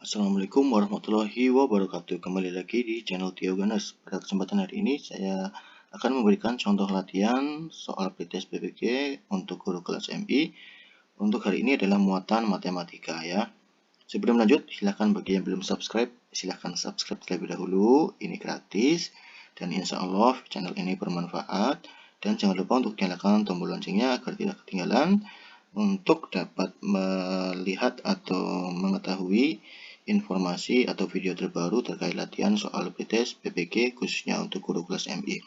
Assalamualaikum warahmatullahi wabarakatuh. Kembali lagi di channel Tio Ganes. Pada kesempatan hari ini saya akan memberikan contoh latihan soal pretest PPG untuk guru kelas MI. Untuk hari ini adalah muatan matematika ya. Sebelum lanjut, silahkan bagi yang belum subscribe, silahkan subscribe terlebih dahulu. Ini gratis dan insya Allah channel ini bermanfaat. Dan jangan lupa untuk nyalakan tombol loncengnya agar tidak ketinggalan untuk dapat melihat atau mengetahui informasi atau video terbaru terkait latihan soal pretest PPG khususnya untuk guru kelas MI.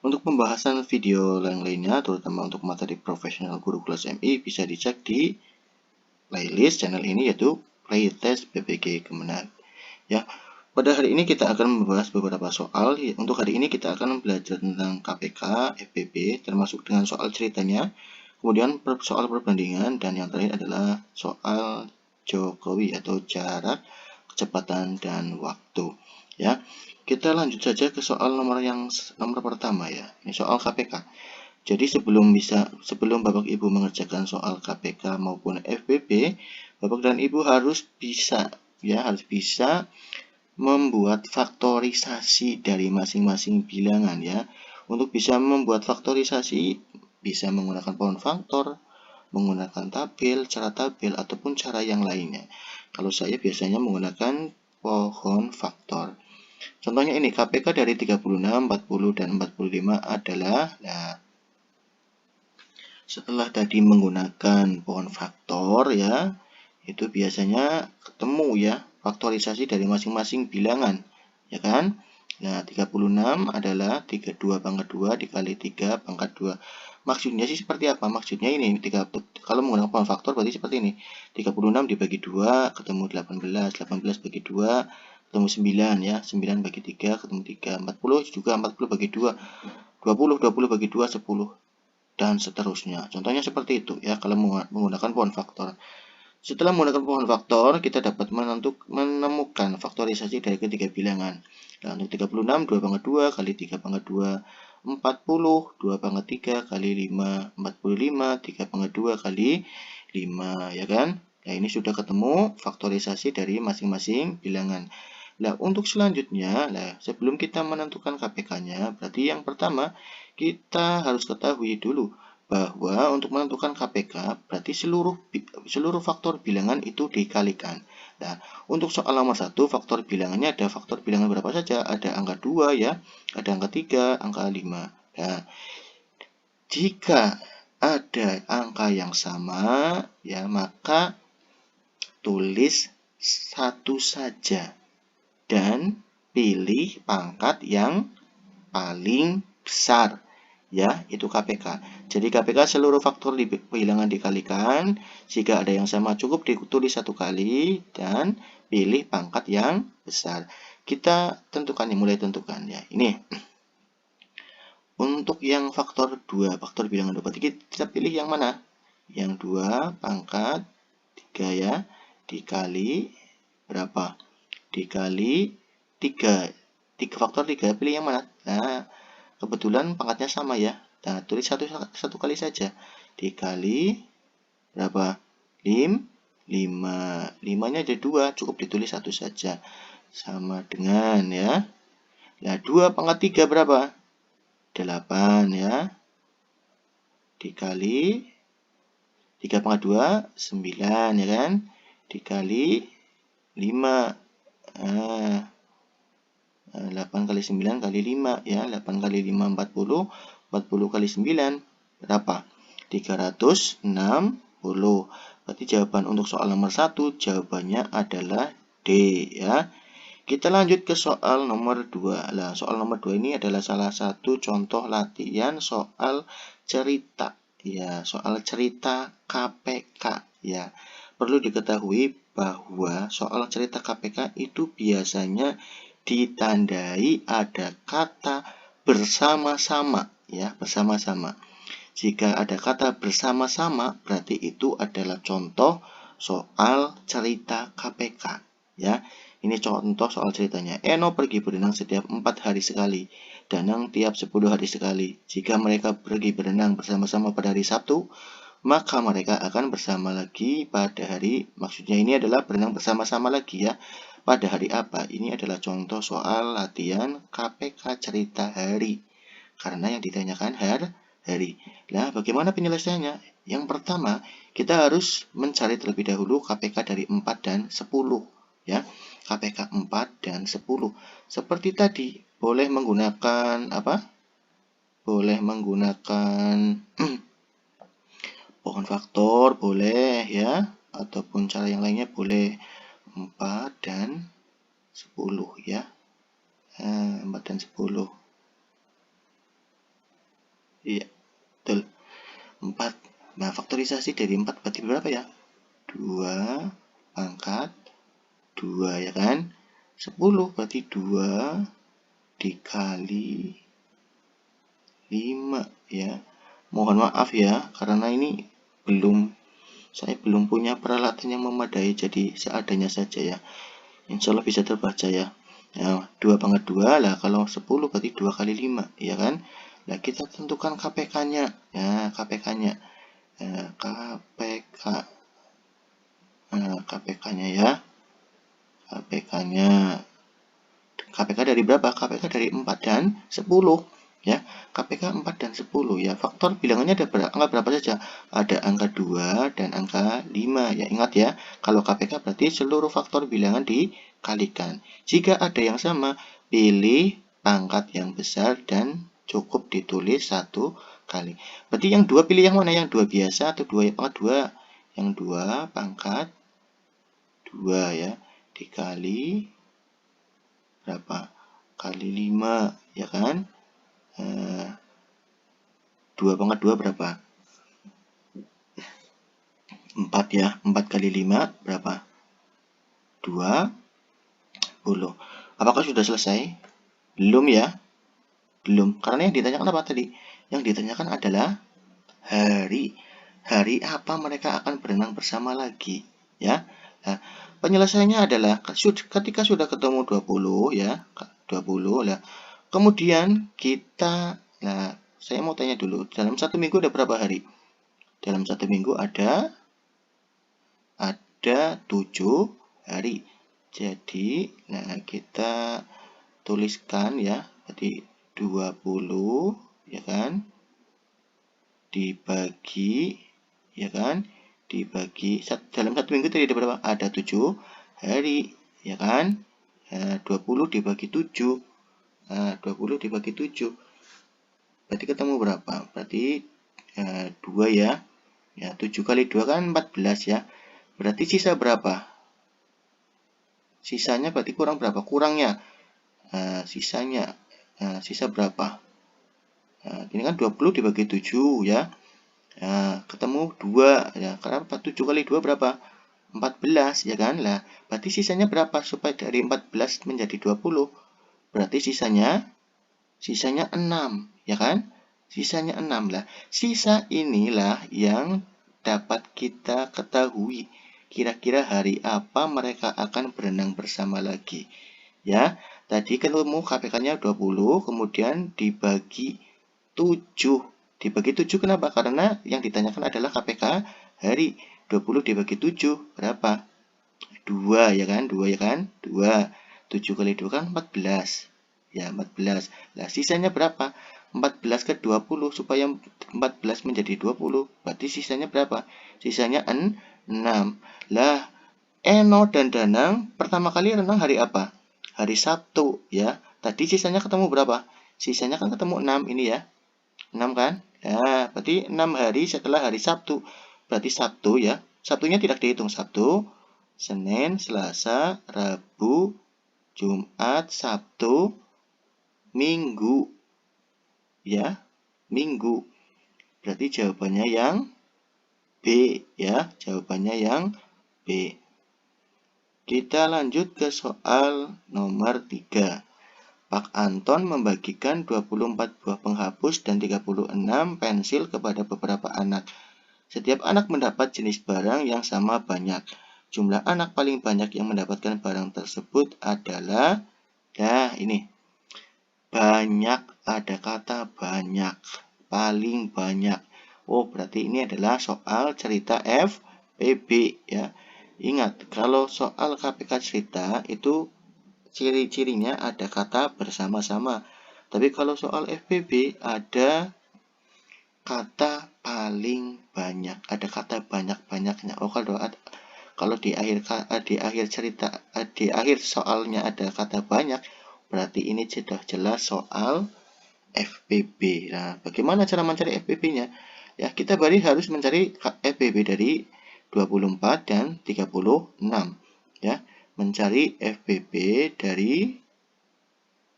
Untuk pembahasan video lainnya terutama untuk materi profesional guru kelas MI bisa dicek di playlist channel ini yaitu Playtest PPG Kemenag. Ya, pada hari ini kita akan membahas beberapa soal. Untuk hari ini kita akan belajar tentang KPK, FPB termasuk dengan soal ceritanya. Kemudian soal perbandingan dan yang terakhir adalah soal Jokowi atau jarak, kecepatan dan waktu. Ya, kita lanjut saja ke soal nomor pertama ya. Ini soal KPK. Jadi sebelum Bapak Ibu mengerjakan soal KPK maupun FPB, Bapak dan Ibu harus bisa membuat faktorisasi dari masing-masing bilangan ya. Untuk bisa membuat faktorisasi bisa menggunakan pohon faktor, menggunakan tabel, cara tabel ataupun cara yang lainnya. Kalau saya biasanya menggunakan pohon faktor. Contohnya ini KPK dari 36, 40 dan 45 adalah setelah tadi menggunakan pohon faktor ya, itu biasanya ketemu ya faktorisasi dari masing-masing bilangan, ya kan? Nah, 36 adalah 32 pangkat 2 dikali 3 pangkat 2. Maksudnya sih seperti apa? Maksudnya ini, kalau menggunakan pohon faktor berarti seperti ini. 36 dibagi 2 ketemu 18, 18 bagi 2 ketemu 9 ya, 9 bagi 3 ketemu 3, 40 juga 40 bagi 2, 20, 20 bagi 2, 10. Dan seterusnya. Contohnya seperti itu ya kalau menggunakan pohon faktor. Setelah menggunakan pohon faktor, kita dapat menemukan faktorisasi dari ketiga bilangan. Nah, untuk 36, 2 pangkat 2 kali 3 pangkat 2, 40, 2 pangkat 3 kali 5, 45, 3 pangkat 2 kali 5, ya kan? Nah, ini sudah ketemu faktorisasi dari masing-masing bilangan. Nah, untuk selanjutnya, sebelum kita menentukan KPK-nya, berarti yang pertama, kita harus ketahui dulu bahwa untuk menentukan KPK berarti seluruh faktor bilangan itu dikalikan. Nah, untuk soal nomor 1 faktor bilangannya ada faktor bilangan berapa saja? Ada angka 2 ya, ada angka 3, angka 5. Nah, jika ada angka yang sama ya, maka tulis satu saja dan pilih pangkat yang paling besar. Ya, itu KPK. Jadi KPK seluruh faktor di bilangan dikalikan. Jika ada yang sama cukup ditulis satu kali dan pilih pangkat yang besar. Kita tentukan, mulai tentukan ya. Ini untuk yang faktor 2, faktor bilangan 2. Berarti kita pilih yang mana? Yang 2 pangkat 3 ya. Dikali berapa? Dikali 3. 3 faktor 3, pilih yang mana? Nah, kebetulan pangkatnya sama ya. Nah, tulis satu kali saja. Dikali berapa? 5. 5-nya ada 2, cukup ditulis satu saja. Sama dengan ya. Nah, 2 pangkat 3 berapa? 8 ya. Dikali 3 pangkat 2, 9 ya kan? Dikali 5. 8 kali 9 kali 5 ya, 8 kali 5 40, 40 kali 9 berapa? 360. Berarti jawaban untuk soal nomor 1 jawabannya adalah D ya. Kita lanjut ke soal nomor 2. Nah, soal nomor 2 ini adalah salah satu contoh latihan soal cerita ya, soal cerita KPK ya. Perlu diketahui bahwa soal cerita KPK itu biasanya ditandai ada kata bersama-sama ya, bersama-sama. Jika ada kata bersama-sama berarti itu adalah contoh soal cerita KPK ya. Ini contoh soal ceritanya. Eno pergi berenang setiap 4 hari sekali, Danang tiap 10 hari sekali. Jika mereka pergi berenang bersama-sama pada hari Sabtu, maka mereka akan bersama lagi pada hari, maksudnya ini adalah berenang bersama-sama lagi ya. Pada hari apa? Ini adalah contoh soal latihan KPK cerita hari. Karena yang ditanyakan hari. Nah, bagaimana penyelesaiannya? Yang pertama, kita harus mencari terlebih dahulu KPK dari 4 dan 10 ya. KPK 4 dan 10. Seperti tadi, boleh menggunakan apa? Boleh menggunakan pohon faktor, boleh ya, ataupun cara yang lainnya boleh 4 dan 10 ya. 4 dan 10. Iya, betul. 4. Nah, faktorisasi dari 4 berarti berapa ya? 2 pangkat 2 ya kan? 10 berarti 2 dikali 5 ya. Mohon maaf ya, karena ini saya belum punya peralatan yang memadai, jadi seadanya saja ya. Insya Allah bisa terbaca ya. Nah, 2 pangkat 2 lah, kalau 10 berarti 2 kali 5 ya kan? Nah, kita tentukan KPK-nya. Ya, KPK-nya. KPK-nya ya. KPK dari berapa? KPK dari 4 dan 10 ya. KPK 4 dan 10 ya. Faktor bilangannya ada angka berapa saja? Ada angka 2 dan angka 5 ya. Ingat ya, kalau KPK berarti seluruh faktor bilangan dikalikan. Jika ada yang sama, pilih pangkat yang besar dan cukup ditulis 1 kali. Berarti yang 2 pilih yang mana? Yang 2 biasa atau 2 pangkat 2? Yang 2 pangkat 2 ya, dikali berapa? Kali 5 ya kan? 2 pangkat 2 berapa? 4 ya. 4 kali 5 berapa? 20. Apakah sudah selesai? Belum ya? Belum. Karena yang ditanyakan apa tadi? Yang ditanyakan adalah hari. Hari apa mereka akan berenang bersama lagi ya. Nah, penyelesaiannya adalah ketika sudah ketemu 20 ya, 20 lah. Kemudian kita, nah saya mau tanya dulu, dalam 1 minggu ada berapa hari? Dalam 1 minggu ada 7 hari. Jadi, nah kita tuliskan ya, berarti 20 ya kan, dibagi ya kan, dibagi dalam 1 minggu tadi ada berapa? Ada 7 hari ya kan. 20 dibagi 7. 20 dibagi 7 berarti ketemu berapa? Berarti 2 ya. Ya, 7 kali 2 kan 14 ya. Berarti sisa berapa? Sisanya berarti kurang berapa? Kurangnya. Sisanya. Sisa berapa? Ini kan 20 dibagi 7 ya. Ketemu 2 ya. Karena 7 kali 2 berapa? 14 ya kan. Lah, berarti sisanya berapa supaya dari 14 menjadi 20? Berarti sisanya 6 ya kan? Sisanya 6 lah. Sisa inilah yang dapat kita ketahui kira-kira hari apa mereka akan berenang bersama lagi. Ya, tadi ketemu KPK-nya 20, kemudian dibagi 7. Dibagi 7 kenapa? Karena yang ditanyakan adalah KPK hari. 20 dibagi 7 berapa? 2 ya kan? 2 ya kan? 2. 7 kali 2 kan 14. Ya, 14. Nah, sisanya berapa? 14 ke 20 supaya 14 menjadi 20. Berarti sisanya berapa? Sisanya 6. Lah, Eno dan Danang pertama kali renang hari apa? Hari Sabtu ya. Tadi sisanya ketemu berapa? Sisanya kan ketemu 6 ini ya. 6 kan? Ya, berarti 6 hari setelah hari Sabtu. Berarti Sabtu ya. Sabtunya tidak dihitung. Sabtu, Senin, Selasa, Rabu, Jumat, Sabtu, Minggu. Ya, Minggu. Berarti jawabannya yang B ya. Jawabannya yang B. Kita lanjut ke soal nomor 3. Pak Anton membagikan 24 buah penghapus dan 36 pensil kepada beberapa anak. Setiap anak mendapat jenis barang yang sama banyak. Jumlah anak paling banyak yang mendapatkan barang tersebut adalah, nah ini, banyak, ada kata banyak, paling banyak. Oh, berarti ini adalah soal cerita FPB ya. Ingat, kalau soal KPK cerita itu ciri-cirinya ada kata bersama-sama. Tapi kalau soal FPB ada kata paling banyak, ada kata banyak-banyaknya. Oh, kalau di akhir cerita, di akhir soalnya ada kata banyak, berarti ini sudah jelas soal FPB. Nah, bagaimana cara mencari FPB-nya? Ya, kita harus mencari FPB dari 24 dan 36. Ya, mencari FPB dari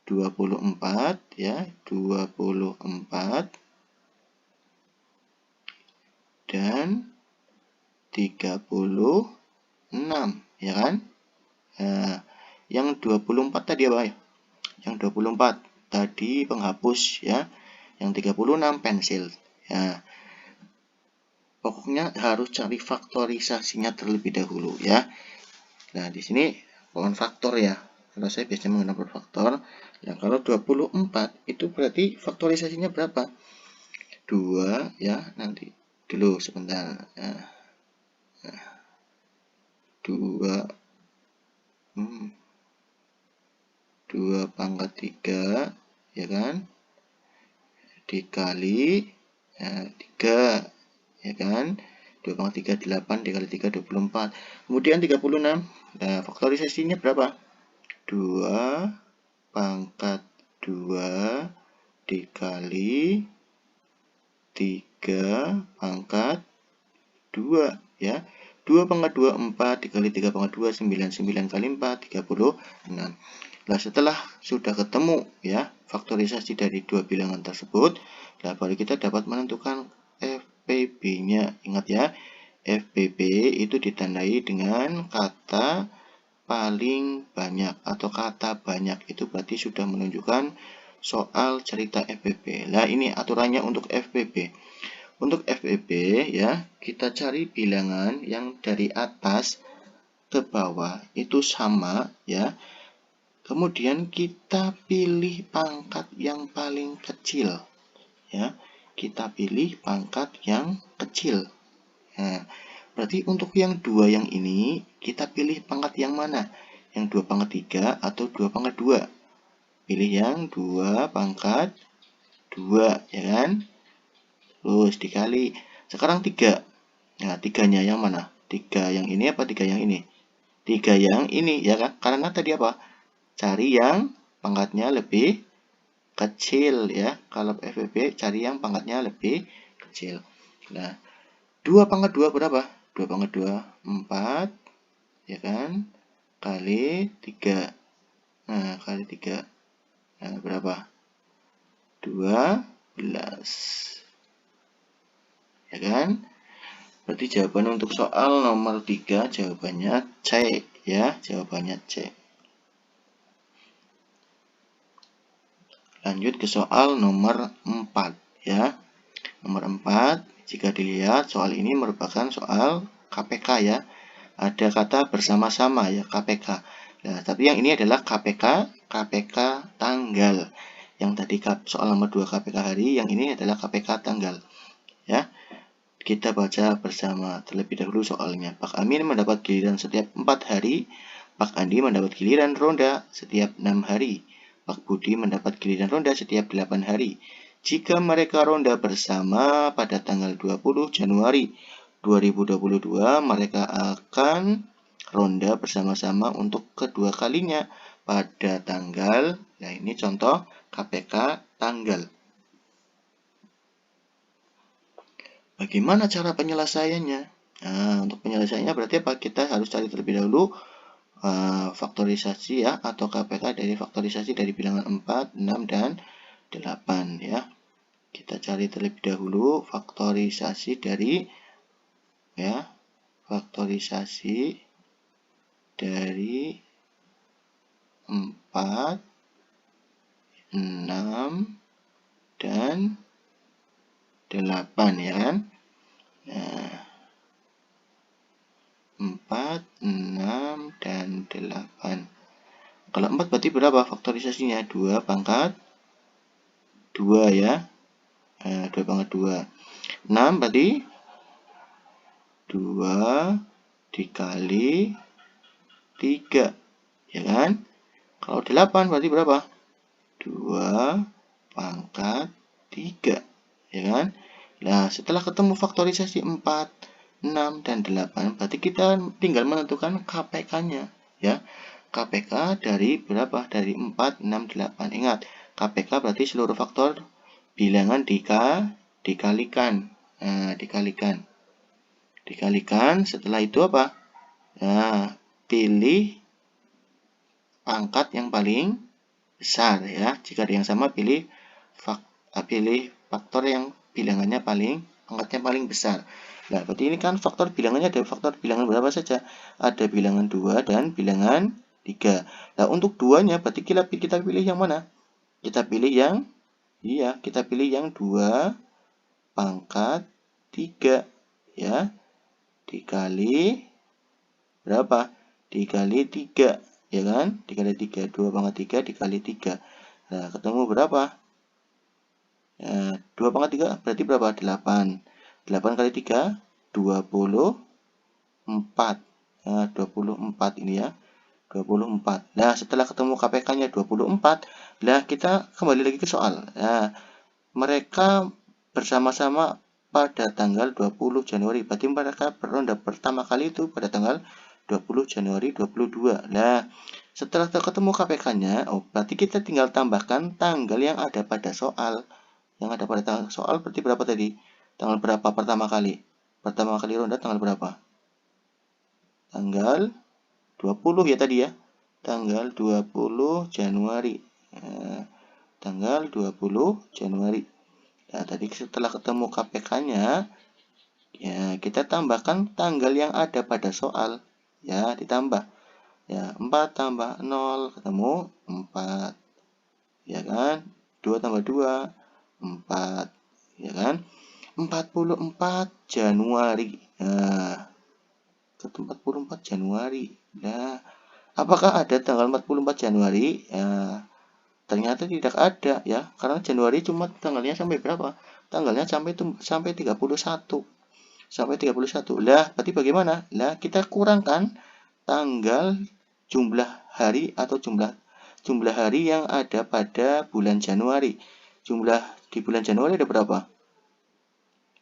24 ya, 24 dan 36, ya kan? Nah, yang 24 tadi apa ya? Yang 24 tadi penghapus ya. Yang 36 pensil. Ya. Pokoknya harus cari faktorisasinya terlebih dahulu ya. Nah, di sini pohon faktor ya. Kalau saya biasanya menggunakan faktor. Nah, kalau 24 itu berarti faktorisasinya berapa? 2 ya, nanti dulu sebentar. Nah, 2 pangkat 3 ya kan? Dikali 3 ya kan? 2 pangkat 3 8 dikali 3 24. Kemudian 36. Nah, faktorisasinya berapa? 2 pangkat 2 dikali 3 pangkat 2 ya. 2 pangkat 2 4 dikali 3 pangkat 2 9 9 kali 4 36. Nah, setelah sudah ketemu ya faktorisasi dari dua bilangan tersebut, nah baru kita dapat menentukan FPB-nya. Ingat ya, FPB itu ditandai dengan kata paling banyak atau kata banyak. Itu berarti sudah menunjukkan soal cerita FPB. Nah, ini aturannya untuk FPB. Untuk FPB ya, kita cari bilangan yang dari atas ke bawah itu sama ya. Kemudian kita pilih pangkat yang paling kecil ya. Kita pilih pangkat yang kecil. Nah, berarti untuk yang dua yang ini kita pilih pangkat yang mana? Yang 2 pangkat 3 atau 2 pangkat 2? Pilih yang 2 pangkat 2 ya kan? Terus dikali. Sekarang 3. Nah, 3-nya yang mana? 3 yang ini apa 3 yang ini? 3 yang ini ya kan? Karena tadi apa? Cari yang pangkatnya lebih kecil ya. Kalau FPB cari yang pangkatnya lebih kecil. Nah, 2 pangkat 2 berapa? 2 pangkat 2 4 ya kan? Kali 3. Nah, kali 3. Nah, berapa? 12. Ya kan? Berarti jawaban untuk soal nomor 3 jawabannya C ya, jawabannya C. Lanjut ke soal nomor 4 ya. Nomor 4, jika dilihat soal ini merupakan soal KPK ya. Ada kata bersama-sama ya, KPK. Nah, tapi yang ini adalah KPK tanggal. Yang tadi soal nomor 2 KPK hari, yang ini adalah KPK tanggal. Ya. Kita baca bersama terlebih dahulu soalnya. Pak Amin mendapat giliran setiap 4 hari. Pak Andi mendapat giliran ronda setiap 6 hari. Pak Budi mendapat giliran ronda setiap 8 hari. Jika mereka ronda bersama pada tanggal 20 Januari 2022, mereka akan ronda bersama-sama untuk kedua kalinya pada tanggal, nah ini contoh KPK tanggal. Bagaimana cara penyelesaiannya? Nah, untuk penyelesaiannya berarti apa? Kita harus cari terlebih dahulu faktorisasi ya, atau KPK dari faktorisasi dari bilangan 4, 6, dan 8 ya. Kita cari terlebih dahulu faktorisasi dari ya, faktorisasi dari 4, 6, dan 8 ya kan. Nah, 4, 6, dan 8. Kalau 4 berarti berapa faktorisasinya? 2 pangkat 2 ya. 2 pangkat 2. 6 berarti 2 dikali 3, ya kan? Kalau 8 berarti berapa? 2 pangkat 3, ya kan? Nah, setelah ketemu faktorisasi 4, 6, dan 8, berarti kita tinggal menentukan KPK-nya, ya. KPK dari berapa? Dari 4, 6, 8. Ingat, KPK berarti seluruh faktor bilangan dikalikan. Nah, dikalikan, setelah itu apa? Nah, pilih pangkat yang paling besar, ya. Jika ada yang sama, pilih faktor yang bilangannya pangkatnya paling besar. Nah, berarti ini kan faktor bilangannya ada faktor bilangan berapa saja? Ada bilangan 2 dan bilangan 3. Nah, untuk duanya berarti kita pilih yang mana? Kita pilih yang 2 pangkat 3, ya. Dikali berapa? Dikali 3, ya kan? Dikali 3, 2 pangkat 3 dikali 3. Nah, ketemu berapa? 2 pangkat 3 berarti berapa? 8. 8 kali 3, 24. Nah, 24 ini ya. 24. Nah, setelah ketemu KPK-nya 24, nah kita kembali lagi ke soal. Nah, mereka bersama-sama pada tanggal 20 Januari. Berarti mereka berronda pertama kali itu pada tanggal 20 Januari 22. Nah, setelah ketemu KPK-nya, berarti kita tinggal tambahkan tanggal yang ada pada soal. Yang ada pada tanggal soal berarti berapa tadi? Tanggal berapa pertama kali? Pertama kali ronda tanggal berapa? Tanggal 20 ya tadi ya. Tanggal 20 Januari. Nah, tanggal 20 Januari. Nah, tadi setelah ketemu KPK-nya, ya kita tambahkan tanggal yang ada pada soal. Ya, ditambah. Ya, 4 tambah 0 ketemu 4. Ya kan? 2 tambah 2, 4. Ya kan? 44 Januari. Nah, 44 Januari. Nah, apakah ada tanggal 44 Januari? Ya, ternyata tidak ada ya, karena Januari cuma tanggalnya sampai berapa? Tanggalnya sampai 31. Sampai 31. Lah, berarti bagaimana? Lah, kita kurangkan tanggal jumlah hari atau jumlah hari yang ada pada bulan Januari. Jumlah di bulan Januari ada berapa?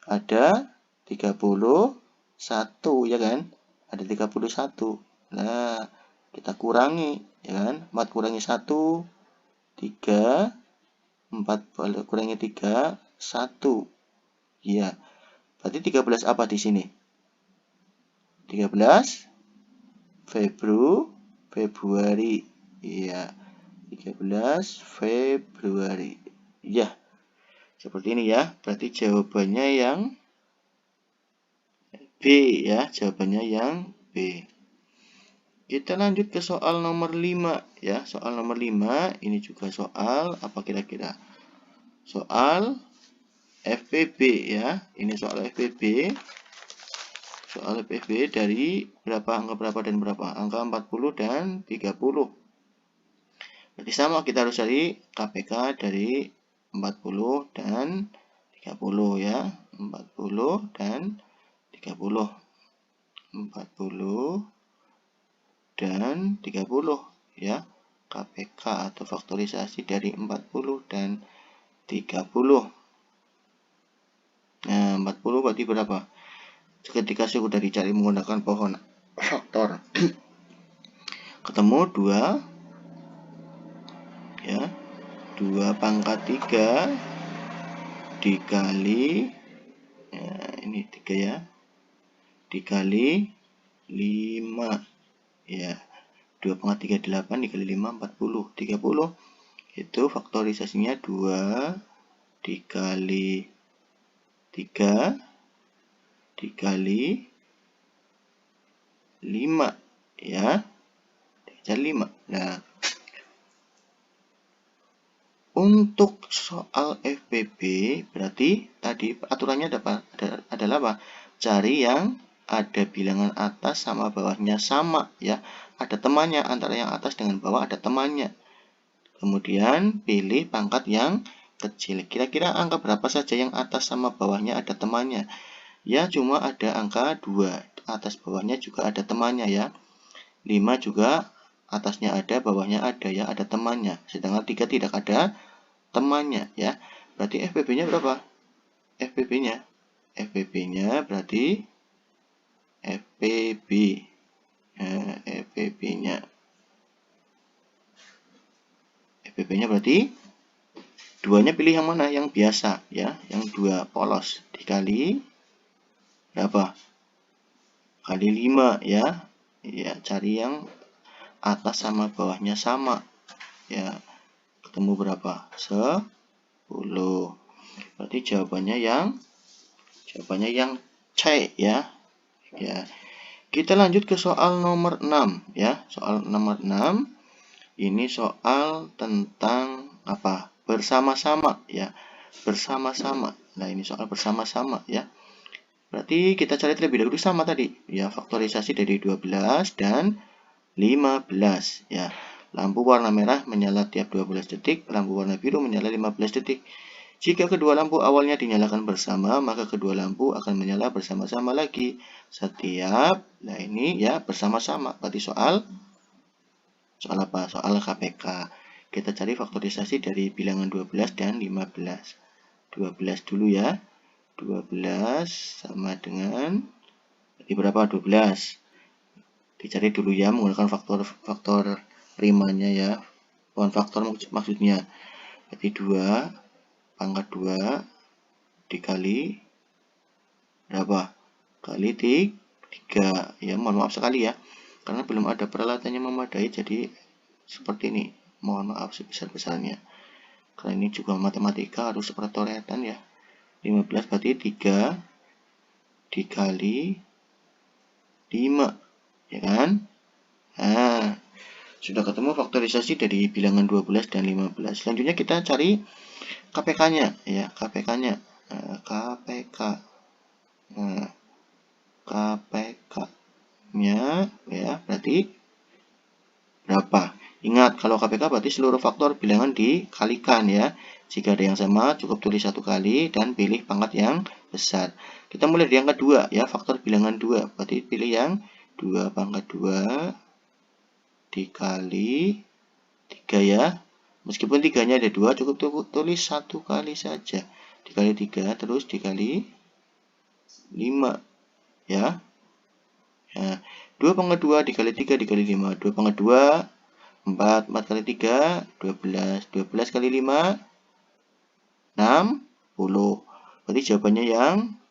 Ada 31, ya kan? Ada 31. Nah, kita kurangi, ya kan? 4 kurangi 1, 3, 4 kurangi 3, 1. Iya. Berarti 13 apa di sini? 13 Februari. Iya. 13 Februari. Iya. Seperti ini ya. Berarti jawabannya yang B ya. Jawabannya yang B. Kita lanjut ke soal nomor 5 ya. Soal nomor 5 ini juga soal apa kira-kira? Soal FPB ya. Ini soal FPB. Soal FPB dari berapa angka berapa dan berapa? Angka 40 dan 30. Berarti sama, kita harus cari KPK dari 40 dan 30 ya. 40 dan 30. 40 dan 30 ya. KPK atau faktorisasi dari 40 dan 30. Nah, 40 berarti berapa? Ketika sudah dicari menggunakan pohon faktor. Ketemu 2 ya. 2 pangkat 3 dikali ya, ini 3 ya. Dikali 5 ya. 2 pangkat 3 8 dikali 5 40. 30 itu faktorisasinya 2 dikali 3 dikali 5 ya. Dikali 5. Nah, untuk soal FPB berarti tadi aturannya adalah apa? Cari yang ada bilangan atas sama bawahnya sama ya. Ada temannya, antara yang atas dengan bawah ada temannya. Kemudian pilih pangkat yang kecil. Kira-kira angka berapa saja yang atas sama bawahnya ada temannya? Ya, cuma ada angka 2. Atas bawahnya juga ada temannya ya. 5 juga atasnya ada, bawahnya ada ya, ada temannya. Sedangkan 3 tidak ada temannya ya. Berarti FPB-nya berapa? FPB-nya berarti FPB. FPB-nya berarti 2-nya pilih yang mana? Yang biasa ya, yang 2 polos dikali berapa? Kali 5 ya. Ya, cari yang atas sama bawahnya sama. Ya, ketemu berapa? 10. Berarti jawabannya yang C ya. Ya. Kita lanjut ke soal nomor 6 ya. Soal nomor 6 ini soal tentang apa? Bersama-sama ya. Bersama-sama. Nah, ini soal bersama-sama ya. Berarti kita cari terlebih dahulu sama tadi ya, faktorisasi dari 12 dan 15 ya. Lampu warna merah menyala tiap 12 detik, lampu warna biru menyala 15 detik. Jika kedua lampu awalnya dinyalakan bersama, maka kedua lampu akan menyala bersama-sama lagi setiap, nah ini ya bersama-sama. Berarti soal apa? Soal KPK. Kita cari faktorisasi dari bilangan 12 dan 15. 12 dulu ya. 12 sama dengan, berarti berapa? 12. Dicari dulu ya menggunakan faktor rimanya ya. Bukan faktor maksudnya. Berarti 2 pangkat 2 dikali berapa? Kali 3 ya, mohon maaf sekali ya, karena belum ada peralatannya memadai, jadi seperti ini, mohon maaf sebesar-besarnya, karena ini juga matematika harus pertoretan ya. 15 berarti 3 dikali 5 ya kan. Nah, sudah ketemu faktorisasi dari bilangan 12 dan 15. Selanjutnya kita cari KPK-nya ya, KPK-nya. KPK-nya ya berarti berapa? Ingat, kalau KPK berarti seluruh faktor bilangan dikalikan ya. Jika ada yang sama, cukup tulis 1 kali dan pilih pangkat yang besar. Kita mulai dari yang kedua ya, faktor bilangan 2. Berarti pilih yang 2 pangkat 2 dikali 3 ya. Meskipun 3-nya ada 2, cukup tulis 1 kali saja. Dikali 3, terus dikali 5 ya. Nah, 2 pangkat 2 dikali 3 dikali 5. 2 pangkat 2, 4. 4 kali 3, 12. 12 kali 5, 60. Berarti jawabannya yang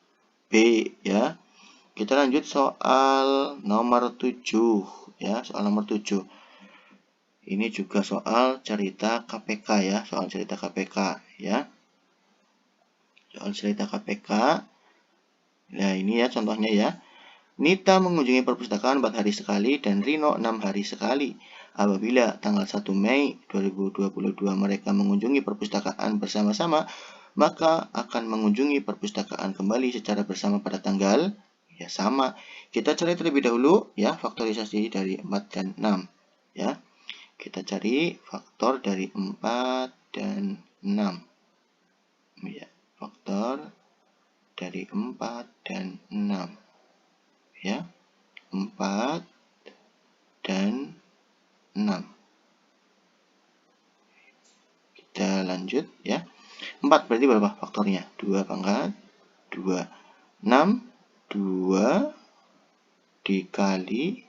B ya. Kita lanjut soal nomor 7 ya. Soal nomor 7. Ini juga soal cerita KPK ya. Soal cerita KPK ya. Soal cerita KPK. Nah, ini ya contohnya ya. Nita mengunjungi perpustakaan 4 hari sekali dan Rino 6 hari sekali. Apabila tanggal 1 Mei 2022 mereka mengunjungi perpustakaan bersama-sama, maka akan mengunjungi perpustakaan kembali secara bersama pada tanggal ya sama. Kita cari terlebih dahulu ya faktorisasi dari 4 dan 6 ya. Kita cari faktor dari 4 dan 6. Ya, faktor dari 4 dan 6. Ya, 4 dan 6. Kita lanjut ya. 4 berarti berapa faktornya? 2 pangkat 2. 6, 2 dikali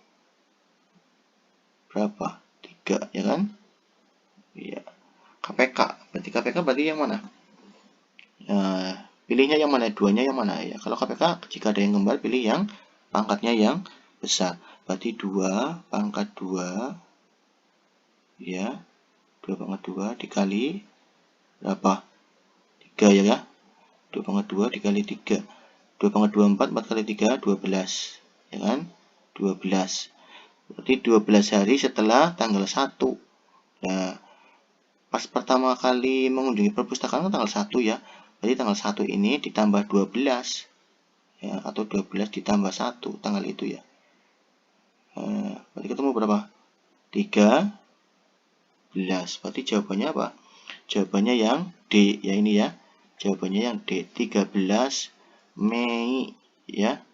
berapa? 3 ya kan? Iya. KPK. Berarti KPK berarti yang mana? Pilihnya yang mana? 2-nya yang mana ya? Kalau KPK jika ada yang kembar pilih yang pangkatnya yang besar. Berarti 2 pangkat 2 ya. 2 pangkat 2 dikali berapa? 3 ya. 2 pangkat 2 dikali 3. 2 pangkat 2 4, 4 kali 3 12 ya kan? 12. Berarti 12 hari setelah tanggal 1. Nah, pas pertama kali mengunjungi perpustakaan kan tanggal 1 ya. Berarti tanggal 1 ini ditambah 12 ya, atau 12 ditambah 1 tanggal itu ya. Berarti ketemu berapa? 13. Berarti jawabannya apa? Jawabannya yang D ya, ini ya. Jawabannya yang D, 13 Mei ya.